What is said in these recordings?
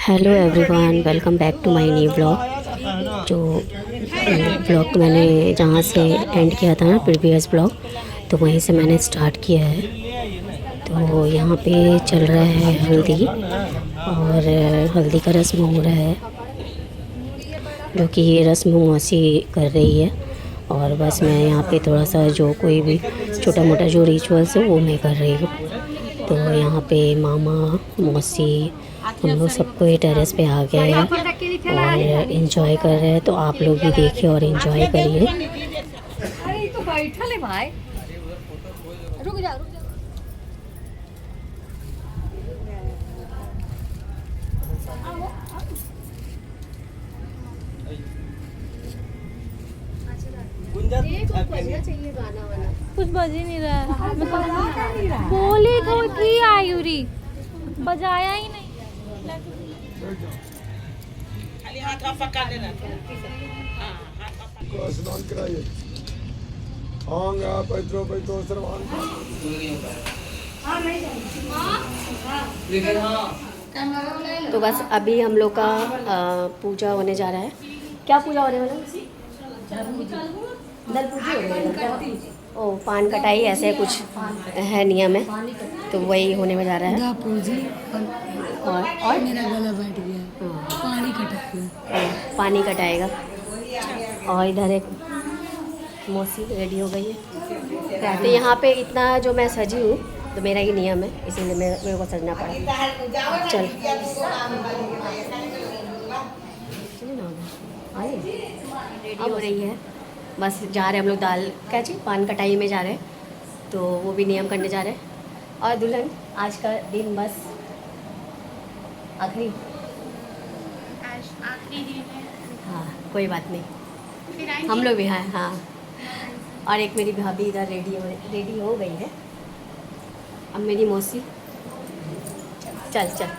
Hello everyone, welcome back to my new blog. जो blog मैंने जहाँ से एंड किया था ना, प्रीवियस ब्लॉग, तो वहीं से मैंने स्टार्ट किया है। तो यहाँ पे चल रहा है हल्दी, और हल्दी का रस्म हो रहा है, जो कि ये रस्म मौसी कर रही है। और बस मैं यहाँ पे थोड़ा सा जो कोई भी छोटा मोटा जो रिचुअल्स है वो मैं कर रही हूँ। तो यहाँ पे मामा, मौसी, हम लोग सबको ये टेरेस पे आ गए हैं और इन्जॉय कर रहे हैं। तो आप लोग भी देखिए और इन्जॉय करिए। अरे तो बैठा ले भाई, रुक जा रुक जा। कुछ बज ही नहीं रहा है। बोली तो थी आयुरी, बजाया ही नहीं। स्नान कराइए। पैत्रो सर्वान। तो बस अभी हम लोग का पूजा होने जा रहा है। क्या पूजा होने वाला है? दल पूजी होने वाला है। ओ, पान कटाई ऐसे कुछ है नियम है, तो वही होने में जा रहा है। पूजी और मेरा गला बैठ गया, पानी कटा पानी कटाएगा। और इधर एक मौसी रेडी हो गई है। तो यहाँ पे इतना जो मैं सजी हूँ, तो मेरा ही नियम है, इसीलिए मेरे को सजना पड़ा। चल चलिए ना, आइए। रेडी हो रही है, बस जा रहे हम लोग दाल क्या चीज़ पान कटाई में जा रहे हैं, तो वो भी नियम करने जा रहे हैं। और दुल्हन आज का दिन बस आखिरी दिन है। हाँ, कोई बात नहीं, हम लोग भी हैं। हाँ, और एक मेरी भाभी इधर रेडी हो गई है। अब मेरी मौसी, चल चल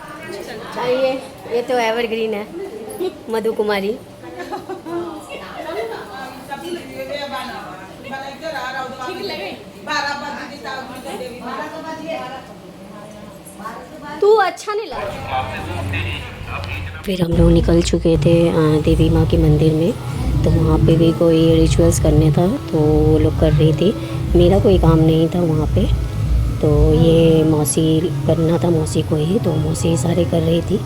ये तो एवरग्रीन है, मधु कुमारी। तू अच्छा नहीं लगा। फिर हम लोग निकल चुके थे देवी माँ के मंदिर में। तो वहाँ पे भी कोई रिचुअल्स करने था, तो वो लोग कर रही थी। मेरा कोई काम नहीं था वहाँ पे, तो ये मौसी करना था, मौसी को ही, तो मौसी सारे कर रही थी।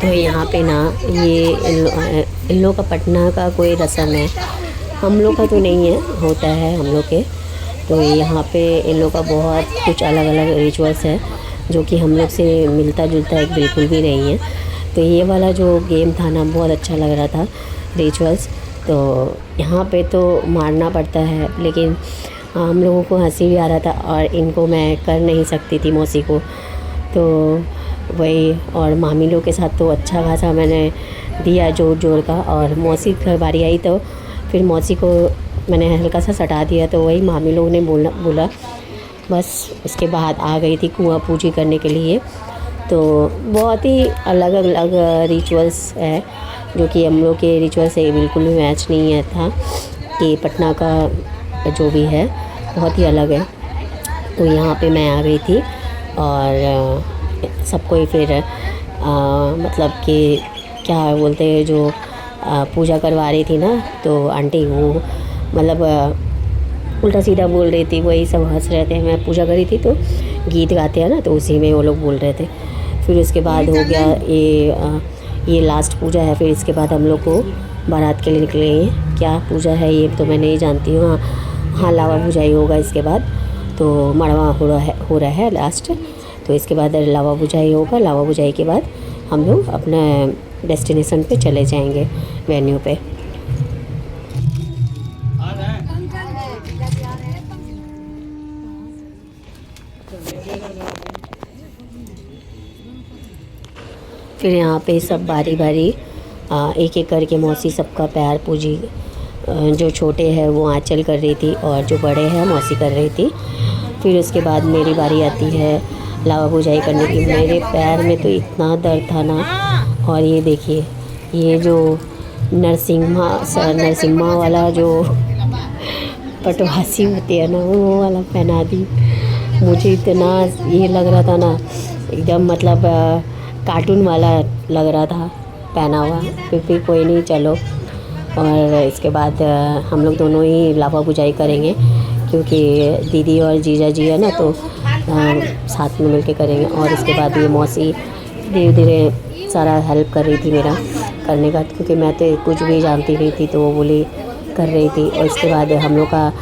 तो यहाँ पे ना ये इन लोग का पटना का कोई रस्म है, हम लोग का तो नहीं है, होता है हम लोग के। तो यहाँ पे इन लोग का बहुत कुछ अलग अलग रिचुअल्स है, जो कि हम लोग से मिलता जुलता एक बिल्कुल भी नहीं है। तो ये वाला जो गेम था ना, बहुत अच्छा लग रहा था रिचुअल्स। तो यहाँ पे तो मारना पड़ता है, लेकिन हम लोगों को हंसी भी आ रहा था, और इनको मैं कर नहीं सकती थी मौसी को, तो वही। और मामी लोग के साथ तो अच्छा खासा मैंने दिया जोर जोर का। और मौसी की बारी आई तो फिर मौसी को मैंने हल्का सा सटा दिया, तो वही मामी लोग ने बोला बस। उसके बाद आ गई थी कुआं पूजी करने के लिए। तो बहुत ही अलग अलग रिचुअल्स है जो कि हम लोग के रिचुअल से बिल्कुल भी मैच नहीं है था कि पटना का जो भी है बहुत ही अलग है। तो यहाँ पे मैं आ गई थी और सबको ही फिर मतलब कि क्या बोलते हैं जो पूजा करवा रही थी ना, तो आंटी वो मतलब उल्टा सीधा बोल रही थी, वही सब हंस रहे थे। मैं पूजा करी थी तो गीत गाते हैं ना, तो उसी में वो लोग बोल रहे थे। फिर उसके बाद हो गया ये लास्ट पूजा है। फिर इसके बाद हम लोग को बारात के लिए निकले हैं। क्या पूजा है ये तो मैं नहीं जानती हूँ। हाँ लावा बुझाई होगा इसके बाद, तो मड़वा हो रहा है लास्ट, तो इसके बाद लावा बुझाई होगा। लावा बुझाई के बाद हम लोग अपना डेस्टिनेशन पे चले जाएंगे, वेन्यू पे। फिर यहाँ पे सब बारी बारी एक एक करके मौसी सबका पैर पूजी। जो छोटे हैं वो आंचल कर रही थी और जो बड़े हैं मौसी कर रही थी। फिर उसके बाद मेरी बारी आती है लावा बुझाई करने की। मेरे पैर में तो इतना दर्द था ना। और ये देखिए ये जो नरसिम्हा वाला जो पटवासी होती है ना, वो वाला पहना दी। मुझे इतना ये लग रहा था ना, एकदम मतलब कार्टून वाला लग रहा था पहना हुआ। फिर कोई नहीं, चलो। और इसके बाद हम लोग दोनों ही लावा बुझाई करेंगे क्योंकि दीदी और जीजा जी है ना, तो साथ में मिलके करेंगे। और इसके बाद ये मौसी धीरे धीरे सारा हेल्प कर रही थी मेरा करने का, क्योंकि मैं तो कुछ भी जानती नहीं थी, तो वो बोली कर रही थी। और इसके बाद हम लोग का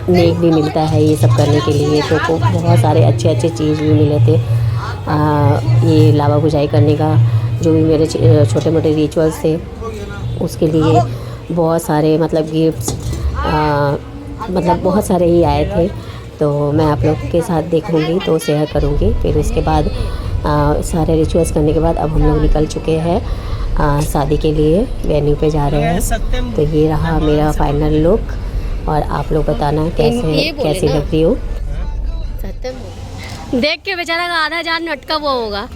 नेक भी मिलता है ये सब करने के लिए, तो बहुत सारे अच्छे अच्छे चीज़ भी मिले थे। ये लावा बुझाई करने का जो भी मेरे छोटे मोटे रिचुअल्स थे उसके लिए बहुत सारे मतलब गिफ्ट्स मतलब बहुत सारे ही आए थे। तो मैं आप लोग के साथ देखूंगी तो शेयर करूंगी। फिर उसके बाद सारे रिचुअल्स करने के बाद अब हम लोग निकल चुके हैं शादी के लिए, वेन्यू पे जा रहे हैं। तो ये रहा मेरा फाइनल लुक और आप लोग बताना कैसी लग रही हो। देख के बेचारा का आधा जान नटका वो होगा।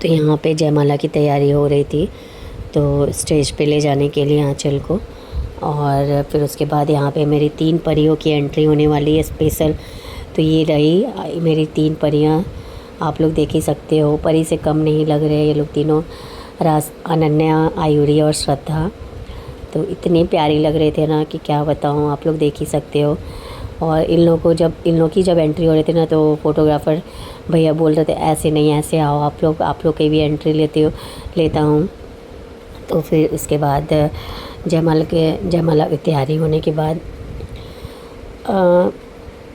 तो यहाँ पे जयमाला की तैयारी हो रही थी, तो स्टेज पे ले जाने के लिए आंचल को। और फिर उसके बाद यहाँ पे मेरी 3 परियों की एंट्री होने वाली है स्पेशल। तो ये रही मेरी 3 परियाँ, आप लोग देख ही सकते हो। परी से कम नहीं लग रहे ये लोग तीनों, अनन्या, आयुरी और श्रद्धा। तो इतने प्यारी लग रहे थे ना कि क्या बताऊँ, आप लोग देख ही सकते हो। और इन लोगों की जब एंट्री हो रही थी ना, तो फोटोग्राफ़र भैया बोल रहे थे ऐसे नहीं ऐसे आओ आप लोग की भी एंट्री लेता हूँ। तो फिर इसके बाद जयमाला की तैयारी होने के बाद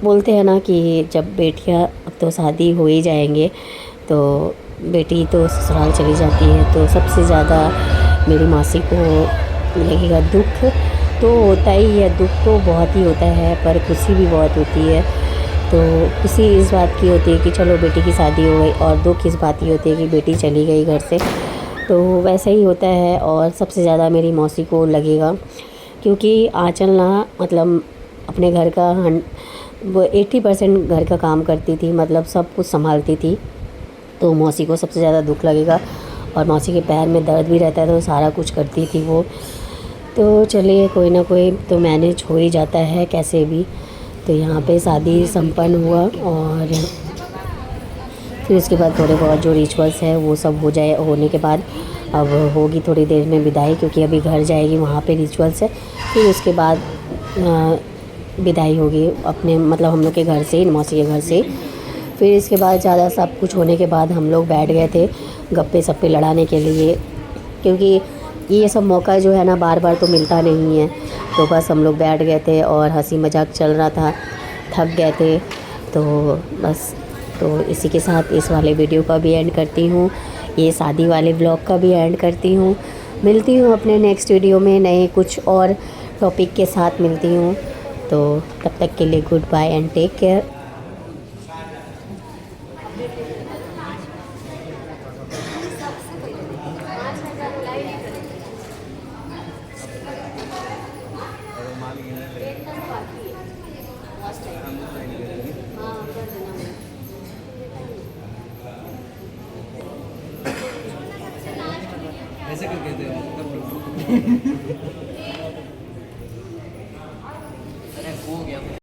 बोलते हैं ना कि जब बेटियाँ अब तो शादी हो ही जाएंगे, तो बेटी तो ससुराल चली जाती है, तो सबसे ज़्यादा मेरी मौसी को लगेगा दुख। तो होता ही है, दुख तो बहुत ही होता है, पर खुशी भी बहुत होती है। तो खुशी इस बात की होती है कि चलो बेटी की शादी हो गई, और दुख इस बात की होती है कि बेटी चली गई घर से। तो वैसा ही होता है। और सबसे ज़्यादा मेरी मौसी को लगेगा, क्योंकि आंचल ना मतलब अपने घर का 80% घर का काम करती थी, मतलब सब कुछ संभालती थी। तो मौसी को सबसे ज़्यादा दुख लगेगा। और मौसी के पैर में दर्द भी रहता है, तो सारा कुछ करती थी वो। तो चलिए कोई ना कोई तो मैनेज हो ही जाता है कैसे भी। तो यहाँ पे शादी संपन्न हुआ, और फिर उसके बाद थोड़े बहुत जो रिचुअल्स है वो सब होने के बाद अब होगी थोड़ी देर में विदाई, क्योंकि अभी घर जाएगी, वहाँ पे रिचुअल्स है। फिर उसके बाद विदाई होगी अपने मतलब हम लोग के घर से, मौसी के घर से। फिर इसके बाद ज़्यादा सब कुछ होने के बाद हम लोग बैठ गए थे गप्पे सप्पे लड़ाने के लिए, क्योंकि ये सब मौका जो है ना बार बार तो मिलता नहीं है। तो बस हम लोग बैठ गए थे और हंसी मजाक चल रहा था, थक गए थे तो बस। तो इसी के साथ इस वाले वीडियो का भी एंड करती हूँ, ये शादी वाले ब्लॉग का भी एंड करती हूँ। मिलती हूँ अपने नेक्स्ट वीडियो में नए कुछ और टॉपिक के साथ मिलती हूँ। तो तब तक के लिए good bye and take care. ऐसे करके दे